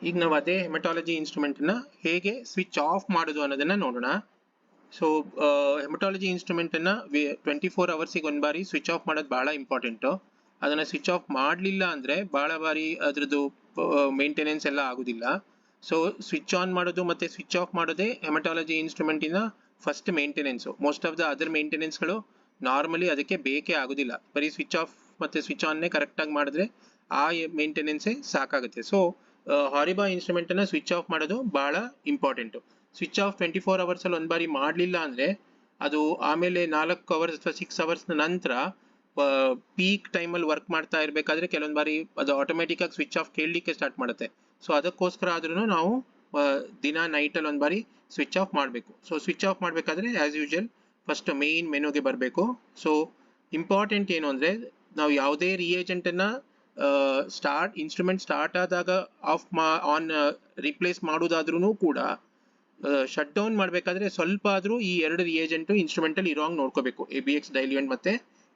ಈಗ ನಾವು ಅದೇ ಹೆಮಟಾಲಜಿ ಇನ್ಸ್ಟ್ರೂಮೆಂಟ್ನ ಹೇಗೆ ಸ್ವಿಚ್ ಆಫ್ ಮಾಡೋದು ಅನ್ನೋದನ್ನ ನೋಡೋಣ. ಸೊ ಹೆಮಟಾಲಜಿ ಇನ್ಸ್ಟ್ರೂಮೆಂಟನ್ನು 24 ಅವರ್ಸಿಗೆ ಒಂದು ಬಾರಿ ಸ್ವಿಚ್ ಆಫ್ ಮಾಡೋದು ಭಾಳ ಇಂಪಾರ್ಟೆಂಟು. ಅದನ್ನು ಸ್ವಿಚ್ ಆಫ್ ಮಾಡಲಿಲ್ಲ ಅಂದರೆ ಭಾಳ ಬಾರಿ ಅದರದ್ದು ಮೇಂಟೆನೆನ್ಸ್ ಎಲ್ಲ ಆಗೋದಿಲ್ಲ. ಸೊ ಸ್ವಿಚ್ ಆನ್ ಮಾಡೋದು ಮತ್ತು ಸ್ವಿಚ್ ಆಫ್ ಮಾಡೋದೇ ಹೆಮಟಾಲಜಿ ಇನ್ಸ್ಟ್ರೂಮೆಂಟಿನ first maintenance. Most of the other ಮೇಂಟೆನೆನ್ಸ್ಗಳು ನಾರ್ಮಲಿ ಅದಕ್ಕೆ ಬೇಕೇ ಆಗೋದಿಲ್ಲ. ಬರೀ ಸ್ವಿಚ್ ಆಫ್ ಮತ್ತು ಸ್ವಿಚ್ ಆನ್ನೇ ಕರೆಕ್ಟಾಗಿ ಮಾಡಿದ್ರೆ ಆ ಮೇಂಟೆನೆನ್ಸೇ ಸಾಕಾಗುತ್ತೆ. ಸೊ ಹಾರಿಬಾ ಇನ್ಸ್ಟ್ರೂಮೆಂಟನ್ನು ಸ್ವಿಚ್ ಆಫ್ ಮಾಡೋದು ಭಾಳ ಇಂಪಾರ್ಟೆಂಟು. ಸ್ವಿಚ್ ಆಫ್ 24 ಅವರ್ಸಲ್ಲಿ ಒಂದು ಬಾರಿ ಮಾಡಲಿಲ್ಲ ಅಂದರೆ ಅದು ಆಮೇಲೆ 4 ಅವರ್ಸ್ ಅಥವಾ 6 ಅವರ್ಸ್ನ ನಂತರ ಪೀಕ್ ಟೈಮಲ್ಲಿ ವರ್ಕ್ ಮಾಡ್ತಾ ಇರಬೇಕಾದ್ರೆ ಕೆಲವೊಂದು ಬಾರಿ ಅದು ಆಟೋಮೆಟಿಕ್ಕಾಗಿ ಸ್ವಿಚ್ ಆಫ್ ಕೇಳಲಿಕ್ಕೆ ಸ್ಟಾರ್ಟ್ ಮಾಡುತ್ತೆ. ಸೊ ಅದಕ್ಕೋಸ್ಕರ ಆದ್ರೂ ನಾವು ದಿನ ನೈಟಲ್ಲಿ ಒಂದು ಬಾರಿ ಸ್ವಿಚ್ ಆಫ್ ಮಾಡಬೇಕು. ಸೊ ಸ್ವಿಚ್ ಆಫ್ ಮಾಡಬೇಕಾದ್ರೆ ಆ್ಯಸ್ ಯೂಶುವಲ್ ಫಸ್ಟ್ ಮೇನ್ ಮೆನುಗೆ ಬರಬೇಕು. ಸೊ ಇಂಪಾರ್ಟೆಂಟ್ ಏನು ಅಂದರೆ ನಾವು ಯಾವುದೇ ರಿಯೇಜೆಂಟನ್ನು ಇನ್ಸ್ಟ್ರೂಮೆಂಟ್ ಸ್ಟಾರ್ಟ್ ಆದಾಗ ಆನ್ ರಿಪ್ಲೇಸ್ ಮಾಡೋದಾದ್ರೂ ಕೂಡ ಶಟ್ ಡೌನ್ ಮಾಡಬೇಕಾದ್ರೆ ಸ್ವಲ್ಪ ಆದರೂ ಈ ಎರಡು ರಿಯೇಜೆಂಟು ಇನ್ಸ್ಟ್ರೂಮೆಂಟಲ್ಲಿ ಇರೋಂಗೆ ನೋಡ್ಕೋಬೇಕು, ABX ಡೈಲ್ಯೂಯೆಂಟ್ ಮತ್ತು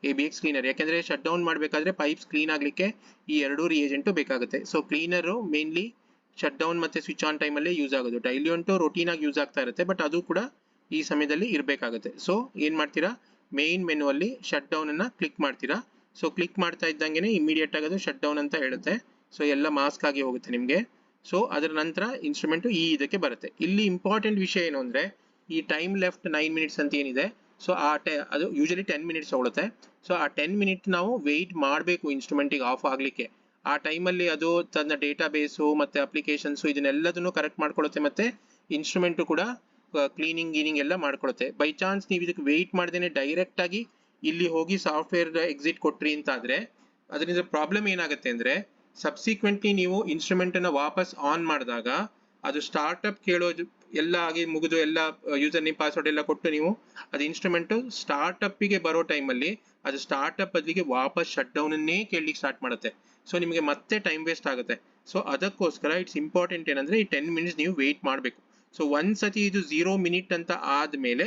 ABX ಕ್ಲೀನರ್. ಯಾಕೆಂದರೆ ಶಟ್ ಡೌನ್ ಮಾಡಬೇಕಾದ್ರೆ ಪೈಪ್ಸ್ ಕ್ಲೀನ್ ಆಗಲಿಕ್ಕೆ ಈ ಎರಡೂ ರಿಯೇಜೆಂಟು ಬೇಕಾಗುತ್ತೆ. So cleaner mainly shut down ಮತ್ತು ಸ್ವಿಚ್ ಆನ್ ಟೈಮಲ್ಲೇ ಯೂಸ್ ಆಗೋದು. ಡೈಲ್ಯೂಯೆಂಟು ರೊಟೀನಾಗಿ ಯೂಸ್ ಆಗ್ತಾ ಇರುತ್ತೆ, ಬಟ್ ಅದು ಕೂಡ ಈ ಸಮಯದಲ್ಲಿ ಇರಬೇಕಾಗುತ್ತೆ. ಸೊ ಏನು ಮಾಡ್ತೀರಾ, ಮೇನ್ ಮೆನುವಲ್ಲಿ ಶಟ್ ಡೌನನ್ನು ಕ್ಲಿಕ್ ಮಾಡ್ತೀರಾ. ಸೊ ಕ್ಲಿಕ್ ಮಾಡ್ತಾ ಇದ್ದಂಗೆ ಇಮಿಡಿಯೇಟ್ ಆಗೋದು ಶಟ್ ಡೌನ್ ಅಂತ ಹೇಳುತ್ತೆ. ಸೊ ಎಲ್ಲ ಮಾಸ್ಕ್ ಆಗಿ ಹೋಗುತ್ತೆ ನಿಮಗೆ. ಸೊ ಅದರ ನಂತರ ಇನ್ಸ್ಟ್ರೂಮೆಂಟು ಇದಕ್ಕೆ ಬರುತ್ತೆ. ಇಲ್ಲಿ ಇಂಪಾರ್ಟೆಂಟ್ ವಿಷಯ ಏನು ಅಂದರೆ ಈ ಟೈಮ್ ಲೆಫ್ಟ್ 9 ಮಿನಿಟ್ಸ್ ಅಂತ ಏನಿದೆ, ಸೊ ಅದು ಯೂಶಲಿ 10 ಮಿನಿಟ್ಸ್ ಹೋಗುತ್ತೆ. ಸೊ ಆ 10 ಮಿನಿಟ್ ನಾವು ವೆಯ್ಟ್ ಮಾಡಬೇಕು ಇನ್ಸ್ಟ್ರೂಮೆಂಟಿಗೆ ಆಫ್ ಆಗಲಿಕ್ಕೆ. ಆ ಟೈಮಲ್ಲಿ ಅದು ತನ್ನ ಡೇಟಾ ಬೇಸು ಮತ್ತು ಅಪ್ಲಿಕೇಶನ್ಸು ಇದನ್ನೆಲ್ಲದನ್ನು ಕರೆಕ್ಟ್ ಮಾಡ್ಕೊಳ್ಳುತ್ತೆ ಮತ್ತು ಇನ್ಸ್ಟ್ರೂಮೆಂಟು ಕೂಡ ಕ್ಲೀನಿಂಗ್ ಎಲ್ಲ ಮಾಡ್ಕೊಳುತ್ತೆ. ಬೈ ಚಾನ್ಸ್ ನೀವು ಇದಕ್ಕೆ ವೆಯ್ಟ್ ಮಾಡ್ದೇನೆ ಡೈರೆಕ್ಟಾಗಿ ಇಲ್ಲಿ ಹೋಗಿ ಸಾಫ್ಟ್ವೇರ್ ಎಕ್ಸಿಟ್ ಕೊಟ್ರಿ ಅಂತಾದರೆ ಅದರಿಂದ ಪ್ರಾಬ್ಲಮ್ ಏನಾಗುತ್ತೆ ಅಂದರೆ ಸಬ್ಸಿಕ್ವೆಂಟ್ಲಿ ನೀವು ಇನ್ಸ್ಟ್ರೂಮೆಂಟನ್ನು ವಾಪಸ್ ಆನ್ ಮಾಡಿದಾಗ ಅದು ಸ್ಟಾರ್ಟಪ್ ಕೇಳೋದು ಎಲ್ಲ ಆಗಿ ಮುಗಿದು ಎಲ್ಲ ಯೂಸರ್ ನೇಮ್ ಪಾಸ್ವರ್ಡ್ ಎಲ್ಲ ಕೊಟ್ಟು ನೀವು ಅದು ಇನ್ಸ್ಟ್ರೂಮೆಂಟು ಸ್ಟಾರ್ಟಪ್ಪಿಗೆ ಬರೋ ಟೈಮಲ್ಲಿ ಅದು ಸ್ಟಾರ್ಟಪ್ ಬದಲಿಗೆ ವಾಪಸ್ ಶಟ್ ಡೌನನ್ನೇ ಕೇಳಲಿಕ್ಕೆ ಸ್ಟಾರ್ಟ್ ಮಾಡುತ್ತೆ. ಸೊ ನಿಮಗೆ ಮತ್ತೆ ಟೈಮ್ ವೇಸ್ಟ್ ಆಗುತ್ತೆ. ಸೊ ಅದಕ್ಕೋಸ್ಕರ ಇಟ್ಸ್ ಇಂಪಾರ್ಟೆಂಟ್ ಏನಂದರೆ ಈ 10 ಮಿನಿಟ್ಸ್ ನೀವು ವೆಯ್ಟ್ ಮಾಡಬೇಕು. ಸೊ ಒಂದ್ಸತಿ ಇದು 0 ಮಿನಿಟ್ ಅಂತ ಆದಮೇಲೆ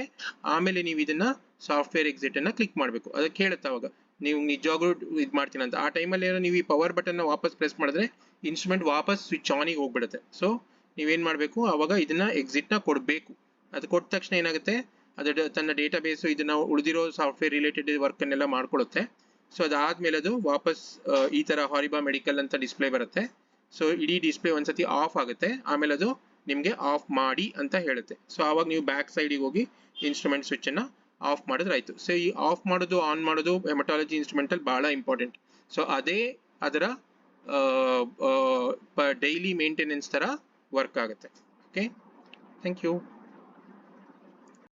ಆಮೇಲೆ ನೀವು ಇದನ್ನು ಸಾಫ್ಟ್ವೇರ್ ಎಕ್ಸಿಟನ್ನು ಕ್ಲಿಕ್ ಮಾಡಬೇಕು. ಅದಕ್ಕೆ ಹೇಳುತ್ತೆ ಅವಾಗ ನೀವು ನಿಜವಾಗ್ಲೂ ಇದು ಮಾಡ್ತೀನಿ ಅಂತ. ಆ ಟೈಮಲ್ಲಿ ಏನೋ ನೀವು ಈ ಪವರ್ ಬಟನ್ನ ವಾಪಸ್ ಪ್ರೆಸ್ ಮಾಡಿದ್ರೆ ಇನ್ಸ್ಟ್ರೂಮೆಂಟ್ ವಾಪಸ್ ಸ್ವಿಚ್ ಆನಿಗೆ ಹೋಗ್ಬಿಡುತ್ತೆ. ಸೊ ನೀವೇನು ಮಾಡಬೇಕು, ಆವಾಗ ಇದನ್ನು ಎಕ್ಸಿಟ್ನ ಕೊಡಬೇಕು. ಅದು ಕೊಟ್ಟ ತಕ್ಷಣ ಏನಾಗುತ್ತೆ, ಅದು ತನ್ನ ಡೇಟಾ ಬೇಸು ಇದನ್ನು ಉಳಿದಿರೋ ಸಾಫ್ಟ್ವೇರ್ ರಿಲೇಟೆಡ್ ವರ್ಕನ್ನೆಲ್ಲ ಮಾಡ್ಕೊಳ್ಳುತ್ತೆ. ಸೊ ಅದಾದಮೇಲೆ ಅದು ವಾಪಸ್ ಈ ಥರ ಹಾರಿಬಾ ಮೆಡಿಕಲ್ ಅಂತ ಡಿಸ್ಪ್ಲೇ ಬರುತ್ತೆ. ಸೊ ಇಡೀ ಡಿಸ್ಪ್ಲೇ ಒಂದ್ಸತಿ ಆಫ್ ಆಗುತ್ತೆ, ಆಮೇಲೆ ಅದು ನಿಮಗೆ ಆಫ್ ಮಾಡಿ ಅಂತ ಹೇಳುತ್ತೆ. ಸೊ ಆವಾಗ ನೀವು ಬ್ಯಾಕ್ ಸೈಡಿಗೆ ಹೋಗಿ ಇನ್ಸ್ಟ್ರೂಮೆಂಟ್ ಸ್ವಿಚ್ಚನ್ನು ಆಫ್ ಮಾಡಿದ್ರಾಯ್ತು. ಸೊ ಈ ಆಫ್ ಮಾಡೋದು ಆನ್ ಮಾಡೋದು ಹೆಮಟಾಲಜಿ ಇನ್ಸ್ಟ್ರೂಮೆಂಟಲ್ಲಿ ಭಾಳ ಇಂಪಾರ್ಟೆಂಟ್. ಸೊ ಅದೇ ಅದರ ಡೈಲಿ ಮೇಂಟೆನೆನ್ಸ್ ಥರ ವರ್ಕ್ ಆಗುತ್ತೆ. Okay, thank you.